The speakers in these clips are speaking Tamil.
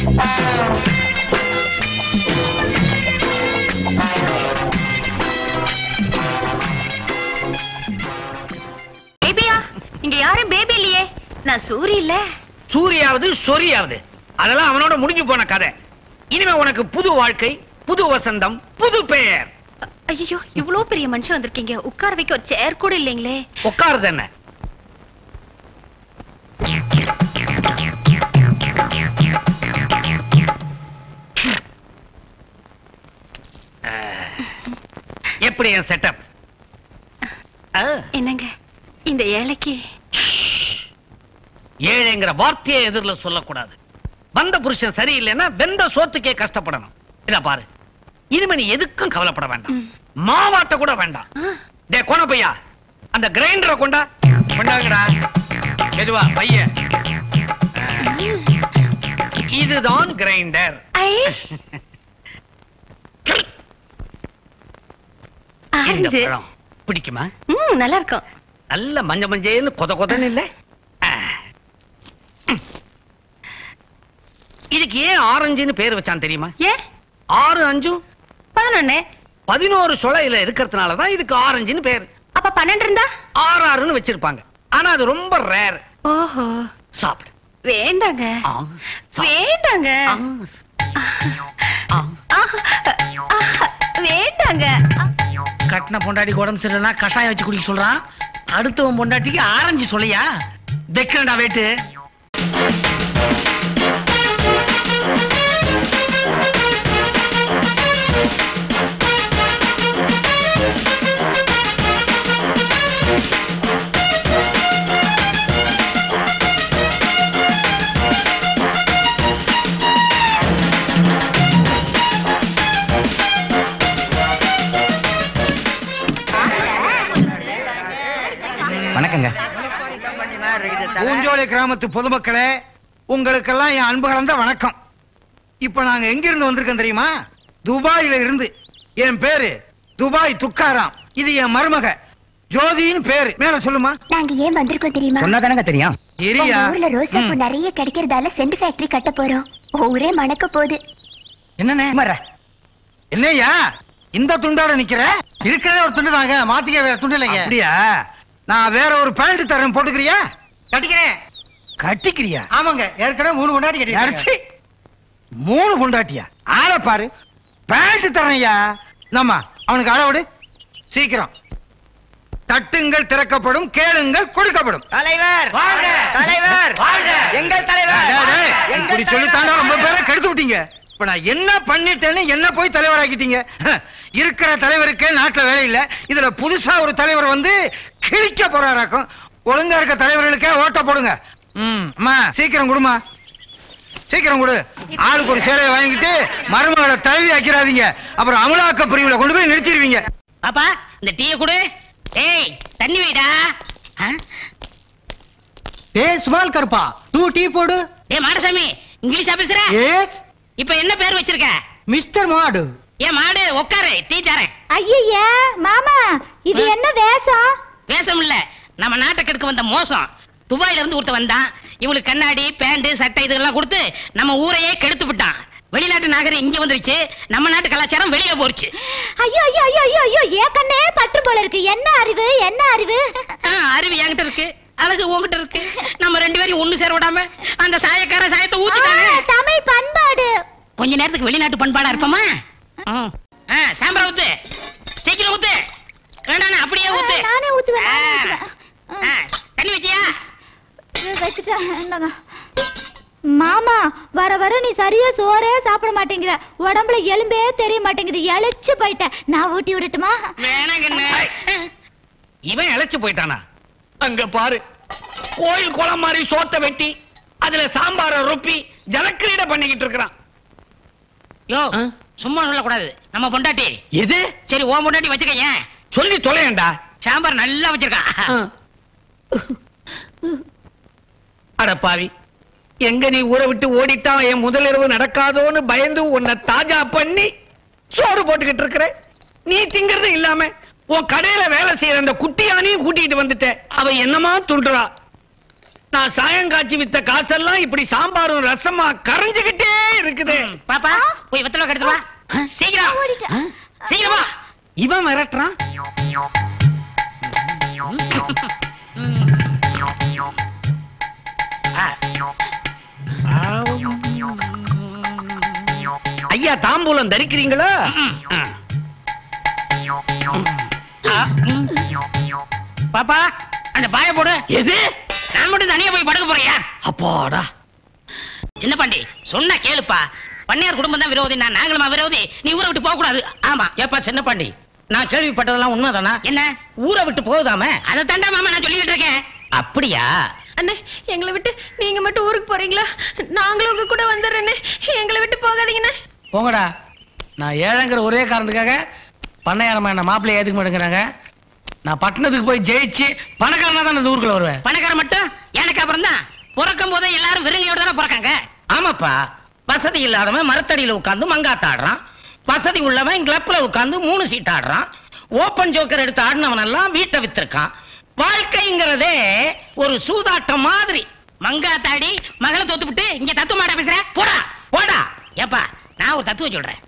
இங்க யாரும் பேபி இல்லையே. நான் சூரி இல்ல. சூரியாவது சொரியாவது அதெல்லாம் அவனோட முடிஞ்சு போன கதை. இனிமே உனக்கு புது வாழ்க்கை, புது வசந்தம், புது பெயர். ஐயோ, இவ்வளவு பெரிய மனுஷன் வந்திருக்கீங்க, உட்கார வைக்க ஒரு சேர் கூட இல்லைங்களே. உட்காருது என்ன? எப்படி என் செட்டப்? என்னங்க இந்த ஏழைக்கு? ஏழைங்கிற வார்த்தையை எதிரில் சொல்லக்கூடாது. வந்த புருஷன் சரியில்லைன்னா வெந்த சோத்துக்கே கஷ்டப்படணும். இத பாரு, இனிமே நீ எதுக்கும் கவலைப்பட வேண்டாம். மாவாட்ட கூட வேண்டாம். டே கோண பையா, அந்த கிரைண்டரை கொண்டாங்கடா. எதுவா பைய? இதுதான் கிரைண்டர். பிடிக்குமா? நல்லா இருக்கும். நல்ல மஞ்ச மஞ்சேன்னு கொத கொதன்னு இல்ல? இதுக்கு ஏன் ஆரஞ்சுன்னு பேர் வச்சான் தெரியுமா? ஏன்? 6 5 11 11 சுளையில இருக்கிறதுனாலதான் இதுக்கு ஆரஞ்சுன்னு பேர். அப்ப 12 இருந்தா 6 6ன்னு வச்சிருப்பாங்க. ஆனா அது ரொம்ப ரேர். ஓஹோ. சாப்பிடு. வேண்டாங்க வேண்டாங்க வேண்டாங்க. கட்டின பொண்டாட்டி உடம்பு சரியில்லைன்னா கஷாயம் வச்சு குடிக்க சொல்றான். அடுத்தவன் பொண்டாட்டிக்கு ஆரஞ்சு சொல்லையா? தெக்கண்டா வேட்டு. வணக்கங்க. பூஞ்சோலை கிராமத்து பொதுமக்களே, உங்களுக்கெல்லாம் என் அன்பு கலந்த வணக்கம். இப்ப நாங்க எங்க இருந்து வந்திருக்கோம் தெரியுமா? துபாயில இருந்து. என் பேரு துபாய் துக்காராம். இது என் மருமக ஜோதியின் பேரு. மேல சொல்லுமா. நாங்க ஏன் வந்திருக்கோம் தெரியுமா? சொன்னாதானங்க தெரியும். ஊர்ல ரோசா பூ நிறைய கிடைக்கிறதால சென்ட் ஃபேக்டரி கட்ட போறோம். ஊரே மணக்க போகுது. என்னண்ணே? என்னையா இந்த துண்டோட நிக்கிற? இருக்கிறதே ஒரு துண்டு தாங்க, மாத்திக்க வேற துண்டு இல்லைங்க. அப்படியா? நான் வேற ஒரு பேண்ட் தரேன், போட்டுக்கிறியா? கட்டிக்கிறேன். கட்டிக்கிறியா? ஆமாங்க, ஏற்கனவே 3 பொண்டாட்டி கட்டிக்கிறேன். 3 பொண்டாட்டியா? ஆள பாரு. பேண்ட் தரேன்யா. நம்ம அவனுக்கு அளவுடு. சீக்கிரம். தட்டுங்கள் திறக்கப்படும், கேளுங்கள் கொடுக்கப்படும். தலைவர் வாழ்க! தலைவர் வாழ்க! எங்கள் தலைவர். இப்படி சொல்லித்தாண்டா ரொம்ப பேரை கெடுத்து விட்டீங்க. இப்ப நான் என்ன பண்ணிட்டேன்னு என்ன போய் தலைவராக்கிட்டீங்க? இருக்கிற தலைவருக்கே நாட்டுல வேலை இல்ல, இதுல புதுசா ஒரு தலைவர் வந்து கிழிக்க போறாராக்கும். ஒழுங்கா இருக்க தலைவர்களுக்கே ஓட்ட போடுங்க. அம்மா சீக்கிரம் கொடுமா, சீக்கிரம் கொடு. ஆளுக்கு ஒரு சேலையை வாங்கிட்டு மருமகளை தலைவி ஆக்கிறாதீங்க. அப்புறம் அமலாக்க பிரிவுல கொண்டு போய் நிறுத்திடுவீங்க. பாப்பா இந்த டீயை கொடு. ஏய் தண்ணி வைடா. ஏய் சுமால் கருப்பா, 2 டீ போடு. ஏய் மாடசாமி, இங்கிலீஷா பேசுற? எஸ். இப்ப என்ன பேர் வச்சிருக்க? மிஸ்டர் மாடு. ஏ மாடு உட்காரு, டீ தரேன். ஐயா மாமா, இது என்ன வேஷம்? வேஷம் இல்ல, நம்ம நாட்டை கெடுக்க வந்த மோசம். துபாயில இருந்து ஒருத்த வந்தான். இவளுக்கு கண்ணாடி பேண்ட் சட்டை இதெல்லாம் கொடுத்து நம்ம ஊரையே கெடுத்து விட்டான். வெளிநாட்டு நாகரிகம் இங்க வந்துருச்சு, நம்ம நாட்டு கலாச்சாரம் வெளியே போச்சு. ஐயோ ஐயோ ஐயோ ஐயோ ஐயோ, ஏன் கண்ணே பற்று போல இருக்கு. என்ன அறிவு, என்ன அறிவு? அறிவு என்கிட்ட இருக்கு, அழகு உங்ககிட்ட இருக்கு. நம்ம 2 பேரும் ஒண்ணு சேர விடாம அந்த சாயக்கார சாயத்தை ஊத்திட்டாங்க. தமிழ் பண்பாடு. கொஞ்ச நேரத்துக்கு வெளிநாட்டு பண்பாடா இருப்போமா? சாம்பரா ஊத்து, சீக்கிரம் ஊத்து. வேண்டாம் அப்படியே ஊத்து. நானே ஊத்துவேன். தண்ணி வச்சியா? வச்சுட்டேன். மாமா வர வர நீ சரியா சோறே சாப்பிட மாட்டேங்கிற. உடம்புல எலும்பே தெரிய மாட்டேங்குது. இழைச்சு போயிட்ட. நான் ஊட்டி விடட்டுமா? வேணாங்கண்ணே. இவன் இழைச்சு போயிட்டானா? அங்க பாரு, கோயில் குளம் மாதிரி சோத்த வெட்டி அதுல சாம்பார ரொப்பி ஜலக்கிரீட பண்ணிக்கிட்டு இருக்கிறான். யோ சும்மா சொல்லக்கூடாது, நம்ம பொண்டாட்டி. எது? சரி ஓ பொண்டாட்டி வச்சுக்க. ஏன் சொல்லி தொலையண்டா. சாம்பார் நல்லா வச்சிருக்கான். அட பாவி, எங்க நீ ஊரை விட்டு ஓடிட்டா என் முதலிரவு நடக்காதோன்னு பயந்து உன்னை தாஜா பண்ணி சோறு போட்டுக்கிட்டு இருக்கிற. நீ திங்கிறது இல்லாம உன் கடையில வேலை செய்யற அந்த குட்டியானையும் கூட்டிட்டு வந்துட்ட. அவ என்னமா துண்டுறா. நான் சாயங்காட்சி வித்த காசெல்லாம் இப்படி சாம்பாரும் ரசமா கரைஞ்சுகிட்டே இருக்குது. பாப்பா போய் வெத்தலை கெடுத்து வா. சீக்கிரம் சீக்கிரமா. இவன் மிரட்டுறான். ஐயா தாம்பூலம் தரிக்கிறீங்களா? பாப்பா அந்த பாய போடு. எது? நான் மட்டும் தனியா போய் படுக்க போறியா? அப்பாடா. சின்ன பாண்டி சொன்னா கேளுப்பா. பண்ணையார் குடும்பம் தான் விரோதி, நான் நாங்களுமா விரோதி. நீ ஊரை விட்டு போக கூடாது. ஆமா. ஏப்பா சின்ன பாண்டி, நான் கேள்விப்பட்டதெல்லாம் உண்மைதானா? என்ன ஊரை விட்டு போகுதாமே? அதை தாண்டா மாமா நான் சொல்லிட்டு இருக்கேன். அப்படியா? அண்ணே எங்களை விட்டு நீங்க மட்டும் ஊருக்கு போறீங்களா? நாங்களும் உங்க கூட வந்துடுறேன்னு. எங்களை விட்டு போகாதீங்கண்ணே. போங்கடா. நான் ஏழைங்கிற ஒரே காரணத்துக்காக பண்ணையாரமா என்ன மாப்பிள்ளைய ஏத்துக்க மாட்டேங்கிறாங்க. நான் பட்டணத்துக்கு போய் ஜெயிச்சு பணக்காரனா தான் இந்த ஊருக்குள்ள வருவேன். பணக்காரன் மட்டும் எனக்கு அப்புறம் தான். பிறக்கும் போதே எல்லாரும் விருங்கையோட தானே பிறக்காங்க. ஆமாப்பா, வசதி இல்லாதவன் மரத்தடியில உட்கார்ந்து மங்காத்த ஆடுறான். வசதி உள்ளவன் கிளப்ல உட்கார்ந்து 3 சீட் ஆடுறான். ஓப்பன் ஜோக்கர் எடுத்து ஆடினவன் எல்லாம் வீட்டை வித்திருக்கான். வாழ்க்கைங்கிறதே ஒரு சூதாட்டம் மாதிரி. மங்காத்தாடி மகளை தோத்துவிட்டு இங்க தத்துவ மாட்டா பேசுற? போடா போடா. ஏப்பா நான் ஒரு தத்துவம் சொல்றேன்.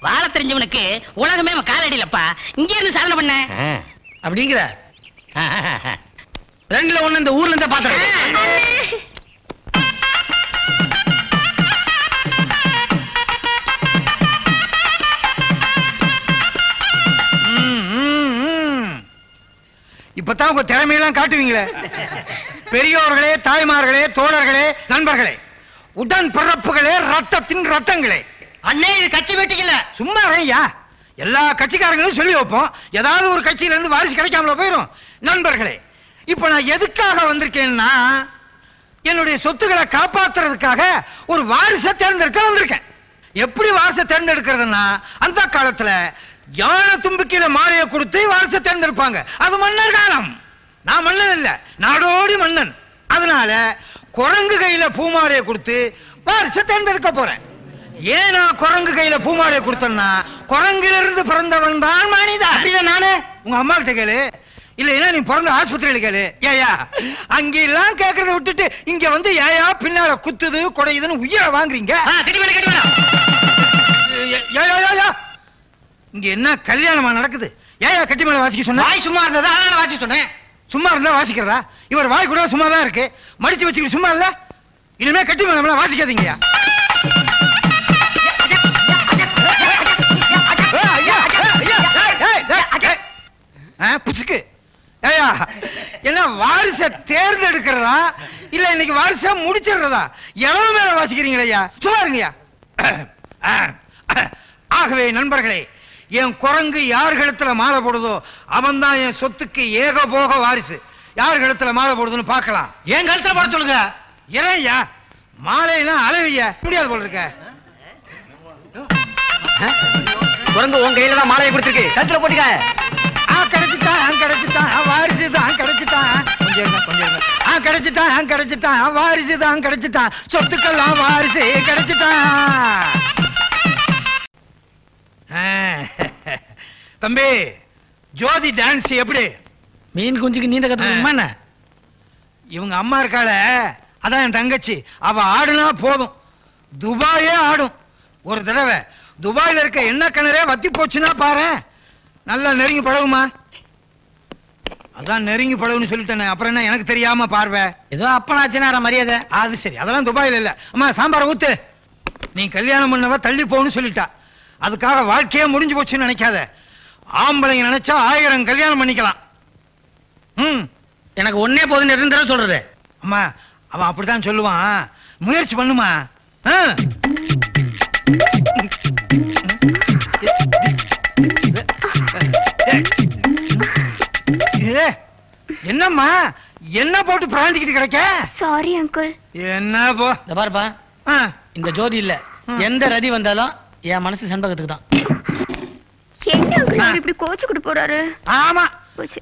வாழ தெரிஞ்சவனுக்கு உலகமே காலடியிலப்பா. இங்க இருந்து சாதனை பண்ண அப்படிங்கிற 2ல 1 இந்த ஊர்ல இருந்தே பாத்துறேன். இப்பதான் உங்க திறமையெல்லாம் காட்டுவீங்களே. பெரியோர்களே, தாய்மார்களே, தோழர்களே, நண்பர்களே, உடன் பிறப்புகளே, ரத்தத்தின் ரத்தங்களே. அண்ணே இது கட்சி வெட்டிக்கல. சும்மா ஐயா, எல்லா கட்சிக்காரங்களும் சொல்லி வைப்போம். ஏதாவது ஒரு கட்சியில இருந்து வாரிசு கிடைக்காமல போயிடும். நண்பர்களே, இப்ப நான் எதுக்காக வந்திருக்கேன்னா, என்னுடைய சொத்துக்களை காப்பாத்துறதுக்காக ஒரு வாரிசை தேர்ந்தெடுக்க வந்திருக்கேன். எப்படி வாரிசை தேர்ந்தெடுக்கிறதுனா, அந்த காலத்துல யானை தும்பிக்கையில மாலையை கொடுத்து வாரிசை தேர்ந்தெடுப்பாங்க. அது மன்னர் காலம். நான் மன்னன் இல்ல, நாடோடி மன்னன். அதனால குரங்கு கையில பூமாலையை கொடுத்து வாரிசை தேர்ந்தெடுக்க போறேன். ஏன் நான் குரங்கு கையில பூமாலையை கொடுத்தேன்னா, குரங்கிலிருந்து பிறந்தவன் தான் மனிதன். அப்படிதான் நானு. உங்க அம்மா கிட்ட கேளு, இல்லையா நீ பிறந்த ஆஸ்பத்திரியில கேளு. ஏயா அங்க எல்லாம் கேட்கறத விட்டுட்டு இங்க வந்து ஏயா பின்னால குத்துது கொடையுதுன்னு உயிரை வாங்குறீங்க? இங்க என்ன கல்யாணமா நடக்குது? ஏயா கட்டி மேல வாசிக்க சொன்ன? வாய் சும்மா இருந்ததா அதனால வாசிக்க சொன்னேன். சும்மா இருந்தா வாசிக்கிறதா? இவர் வாய் கூட சும்மா தான் இருக்கு, மடிச்சு வச்சுக்கிட்டு சும்மா இல்ல. இனிமே கட்டி மேல வாசிக்காதீங்கயா. புசுக்கு ஏயா என்ன வாரிசை தேர்ந்தெடுக்கிறதா இல்ல இன்னைக்கு வாரிசை முடிச்சிடுறதா? எவ்வளவு மேல வாசிக்கிறீங்களா? சும்மா இருங்கய்யா. ஆகவே நண்பர்களே, என் குரங்கு யார் கழுத்துல மாலை போடுதோ அவன் தான் என் சொத்துக்கு ஏகபோக வாரிசு. யார் கழுத்துல மாலை போடுதுன்னு பார்க்கலாம். என் கழுத்துல போட சொல்லுங்க. ஏயா மாலைனா அளவையா முடியாது போல இருக்க. குரங்கு உன் கையில தான் மாலையை கொடுத்துருக்கு, கழுத்துல போட்டுக்க. கிடைச்சிட்டான் கிடைச்சிட்டான் வாரிசு தான் கிடைச்சிட்டான். கொஞ்சம் கிடைச்சிட்டான் கிடைச்சிட்டான் வாரிசு தான் கிடைச்சிட்டான். சொத்துக்கெல்லாம் வாரிசு கிடைச்சிட்டான். தம்பி ஜோதி டான்ஸ் எப்படி? மீன் குஞ்சுக்கு நீந்த கத்துக்கணுமா என்ன? இவங்க அம்மா இருக்காள, அதான் என் தங்கச்சி. அவ ஆடுனா போதும், துபாயே ஆடும். ஒரு தடவை துபாயில இருக்க எண்ணெய் கிணறே வத்தி போச்சுன்னா பாரு, நல்லா நெருங்கி பழகுமா. அதான் நெருங்கி பழகுன்னு சொல்லிட்டேன். அப்புறம் என்ன எனக்கு தெரியாம பார்வை? ஏதோ அப்பனாச்சுனா மரியாதை. அது சரி, அதெல்லாம் துபாயில இல்ல. அம்மா சாம்பார ஊத்து. நீ கல்யாணம் பண்ணவ தள்ளி போன்னு சொல்லிட்டா. அதுக்காக வாழ்க்கையே முடிஞ்சு போச்சுன்னு நினைக்காத. ஆம்பளைங்க நினைச்சா 1000 கல்யாணம் பண்ணிக்கலாம். எனக்கு ஒன்னே போதும் நிரந்தரம் சொல்றது. அம்மா அவன் அப்படித்தான் சொல்லுவான், முயற்சி பண்ணுமா. என்னம்மா என்ன போட்டு பிராந்திக்கிட்டு கிடைக்க? Sorry uncle. என்ன போ பாருப்பா, இந்த ஜோதி இல்ல எந்த ரதி வந்தாலும் என் மனசு செண்பகத்துக்கு தான். என்ன அங்கிள் இப்படி கோச்சுக்கிட்டு போறாரு? ஆமா,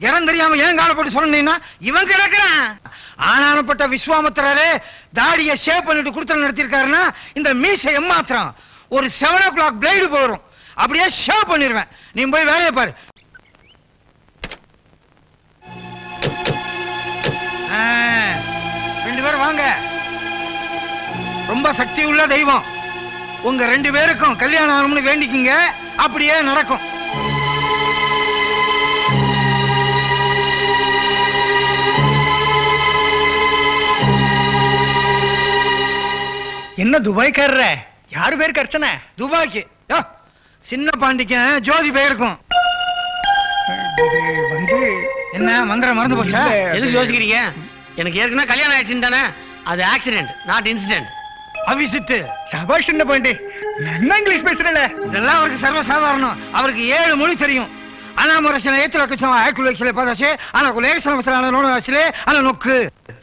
இடம் தெரியாம ஏன் கால போட்டு சொன்னீங்கன்னா இவன் கிடக்குறான். ஆனானப்பட்ட விஸ்வாமித்திரரே தாடியை ஷேப் பண்ணிட்டு கொடுத்து நடத்திருக்காருன்னா இந்த மீசை எம்மாத்திரம் ஒரு 7 o'clock பிளேடு போயிடும். அப்படியே ஷேப் பண்ணிடுவேன். நீ போய் வேலையை பாரு. 2 பேரும் வாங்க. ரொம்ப சக்தி உள்ள தெய்வம். உங்க 2 பேருக்கும் கல்யாணம் ஆகணும்னு வேண்டிக்குங்க, அப்படியே நடக்கும். என்ன துபாய்க்காரர? யாரு பேர் கர்ச்சனை? துபாய்க்கு சின்ன பாண்டிக்கு ஜோதி பேருக்கும். வந்து என்ன மந்திரம் மறந்து போச்சா? எதுக்கு யோசிக்கிறீங்க? எனக்கு ஏற்கனவே கல்யாணம் ஆயிடுச்சு தானே. அது ஆக்சிடென்ட், நாட் இன்சிடென்ட். அவிசிட்டு சபாஷ் சின்ன பாண்டி, என்ன இங்கிலீஷ் பேசுறல? இதெல்லாம் அவருக்கு சர்வசாதாரணம். அவருக்கு 7 மொழி தெரியும். அனாமரசன ஏத்துலக்கச்சம் ஆக்குலேக்ஷலே பாதாச்சே ஆனா குலேசன வசரான நோனவாச்சலே ஆனா நொக்கு.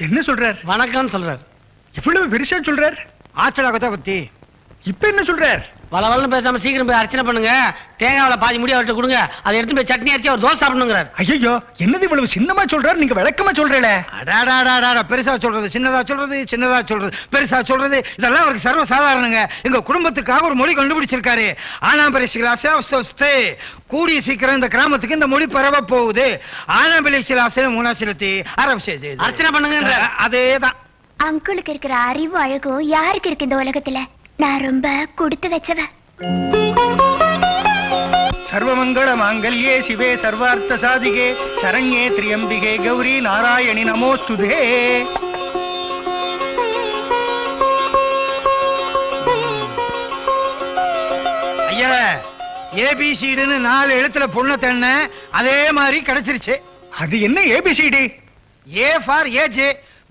என்ன சொல்றார்? வணக்கம் சொல்றார். இவ்வளவு பெருசா சொல்றார். ஆச்சலாகத்தை பத்தி இப்ப என்ன சொல்றார்? வளவலன்னு பேசாம சீக்கிரம் போய் அர்ச்சனை பண்ணுங்க. தேங்காவில பாதி முடி அவர்கிட்ட கொடுங்க. அதை எடுத்து போய் சட்னி அரைச்சி அவர் தோசை சாப்பிடணுங்கிறார். ஐயோ, என்னது இவ்வளவு சின்னமா சொல்றாரு? நீங்க விளக்கமா சொல்றல. அடாடாடாடா, பெருசா சொல்றது சின்னதா சொல்றது, சின்னதா சொல்றது பெருசா சொல்றது, இதெல்லாம் அவருக்கு சர்வ சாதாரணங்க. எங்க குடும்பத்துக்காக ஒரு மொழி கண்டுபிடிச்சிருக்காரு. ஆனாம்பரிசிலாசே கூடிய சீக்கிரம் இந்த கிராமத்துக்கு இந்த மொழி பரவ போகுது. ஆனாம்பரிசிலாசே மூணாசிலத்தி அரபிச்சது அர்ச்சனை பண்ணுங்க. அதேதான். அங்கிளுக்கு இருக்கிற அறிவு அழகும் யாருக்கு இருக்கு இந்த உலகத்துல? நான் ரொம்ப கொடுத்து வச்சவ. சர்வமங்கள மாங்கல்யே சிவே சர்வார்த்த சாதிகே சரண்யே திரியம்பிகே கௌரி நாராயணி நமோஸ்துதே. ஐயா, ஏபிசிடுன்னு 4 எழுத்துல பொண்ணை தேடின அதே மாதிரி கிடைச்சிருச்சு. அது என்ன A B C D? A for AJ,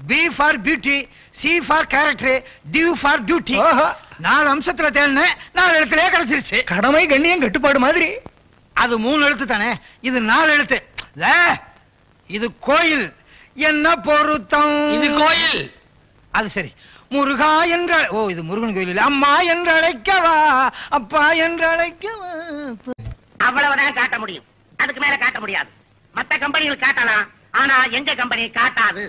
B for beauty, C for character, D for duty. 4 அம்சத்துல தேடின 4 எழுத்துலயே கிடைச்சிருச்சு. கடமை கண்ணியம் கட்டுப்பாடு மாதிரி. அது 3 எழுத்து தானே, இது 4 எழுத்து. இது கோயில். என்ன பொருத்தம்? இது கோயில். அது சரி. முருகா என்ற இது முருகன் கோயில் இல்ல. அம்மா என்று அழைக்கவா, அப்பா என்று அழைக்கவா. அவ்வளவுதான் காட்ட முடியும், அதுக்கு மேல காட்ட முடியாது. மத்த கம்பெனிகள் காட்டலாம், ஆனா எங்க கம்பெனி காட்டாது.